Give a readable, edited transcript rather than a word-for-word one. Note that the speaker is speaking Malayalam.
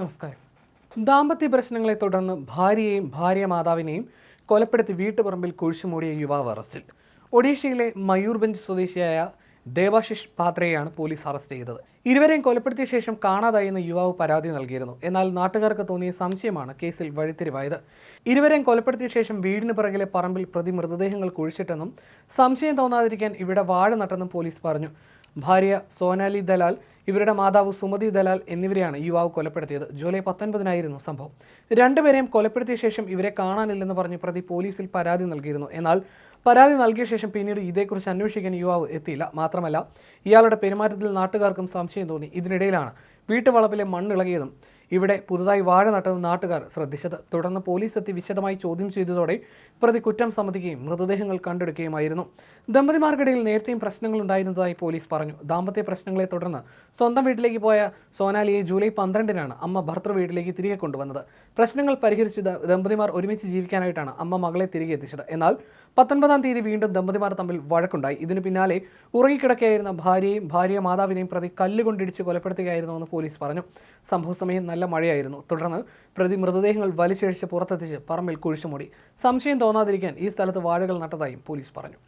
നമസ്കാരം. ദാമ്പത്യ പ്രശ്നങ്ങളെ തുടർന്ന് ഭാര്യയെയും ഭാര്യമാതാവിനെയും കൊലപ്പെടുത്തി വീട്ടുപറമ്പിൽ കുഴിച്ചുമൂടിയ യുവാവ് അറസ്റ്റിൽ. ഒഡീഷയിലെ മയൂർഭഞ്ച് സ്വദേശിയായ ദേവാശിഷ് പാത്രയെയാണ് പോലീസ് അറസ്റ്റ് ചെയ്തത്. ഇരുവരെയും കൊലപ്പെടുത്തിയ ശേഷം കാണാതായെന്ന് യുവാവ് പരാതി നൽകിയിരുന്നു. എന്നാൽ നാട്ടുകാർക്ക് തോന്നിയ സംശയമാണ് കേസിൽ വഴിത്തിരിവായത്. ഇരുവരെയും കൊലപ്പെടുത്തിയ ശേഷം വീടിന് പിറകിലെ പറമ്പിൽ പ്രതി മൃതദേഹങ്ങൾ കുഴിച്ചിട്ടെന്നും സംശയം തോന്നാതിരിക്കാൻ ഇവിടെ വാഴ നട്ടെന്നും പോലീസ് പറഞ്ഞു. ഭാര്യ സോനാലി ദലാൽ, ഇവരുടെ മാതാവ് സുമതി ദലാൽ എന്നിവരെയാണ് യുവാവ് കൊലപ്പെടുത്തിയത്. ജൂലൈ 19-നായിരുന്നു സംഭവം. രണ്ടുപേരെയും കൊലപ്പെടുത്തിയ ശേഷം ഇവരെ കാണാനില്ലെന്ന് പറഞ്ഞ് പ്രതി പോലീസിൽ പരാതി നൽകിയിരുന്നു. എന്നാൽ പരാതി നൽകിയ ശേഷം പിന്നീട് ഇതേക്കുറിച്ച് അന്വേഷിക്കാൻ യുവാവ് എത്തിയില്ല. മാത്രമല്ല, ഇയാളുടെ പെരുമാറ്റത്തിൽ നാട്ടുകാർക്കും സംശയം തോന്നി. ഇതിനിടയിലാണ് വീട്ടുവളപ്പിലെ മണ്ണിളകിയതും ഇവിടെ പുതുതായി വാഴ നട്ടതും നാട്ടുകാർ ശ്രദ്ധിച്ചത്. തുടർന്ന് പോലീസ് എത്തി വിശദമായി ചോദ്യം ചെയ്തതോടെ പ്രതി കുറ്റം സമ്മതിക്കുകയും മൃതദേഹങ്ങൾ കണ്ടെടുക്കുകയുമായിരുന്നു. ദമ്പതിമാർക്കിടയിൽ നേരത്തെയും പ്രശ്നങ്ങളുണ്ടായിരുന്നതായി പോലീസ് പറഞ്ഞു. ദാമ്പത്യ പ്രശ്നങ്ങളെ തുടർന്ന് സ്വന്തം വീട്ടിലേക്ക് പോയ സോനാലിയെ ജൂലൈ 12-നാണ് അമ്മ ഭർത്തൃ വീട്ടിലേക്ക് തിരികെ കൊണ്ടുവന്നത്. പ്രശ്നങ്ങൾ പരിഹരിച്ച് ദമ്പതിമാർ ഒരുമിച്ച് ജീവിക്കാനായിട്ടാണ് അമ്മ മകളെ തിരികെ എത്തിച്ചത്. എന്നാൽ 19-ാം തീയതി വീണ്ടും ദമ്പതിമാർ തമ്മിൽ വഴക്കുണ്ടായി. ഇതിന് പിന്നാലെ ഉറങ്ങിക്കിടക്കുകയായിരുന്ന ഭാര്യയെയും ഭാര്യ മാതാവിനെയും പ്രതി കല്ലുകൊണ്ടിടിച്ച് കൊലപ്പെടുത്തുകയായിരുന്നുവെന്ന് പോലീസ് പറഞ്ഞു. സംഭവ സമയം നല്ല മഴയായിരുന്നു. തുടർന്ന് പ്രതി മൃതദേഹങ്ങൾ വലിച്ചഴിച്ച് പുറത്തെത്തിച്ച് പറമ്പിൽ കുഴിച്ചുമൂടി. സംശയം തോന്നാതിരിക്കാൻ ഈ സ്ഥലത്ത് വാഴകൾ നട്ടതായും പോലീസ് പറഞ്ഞു.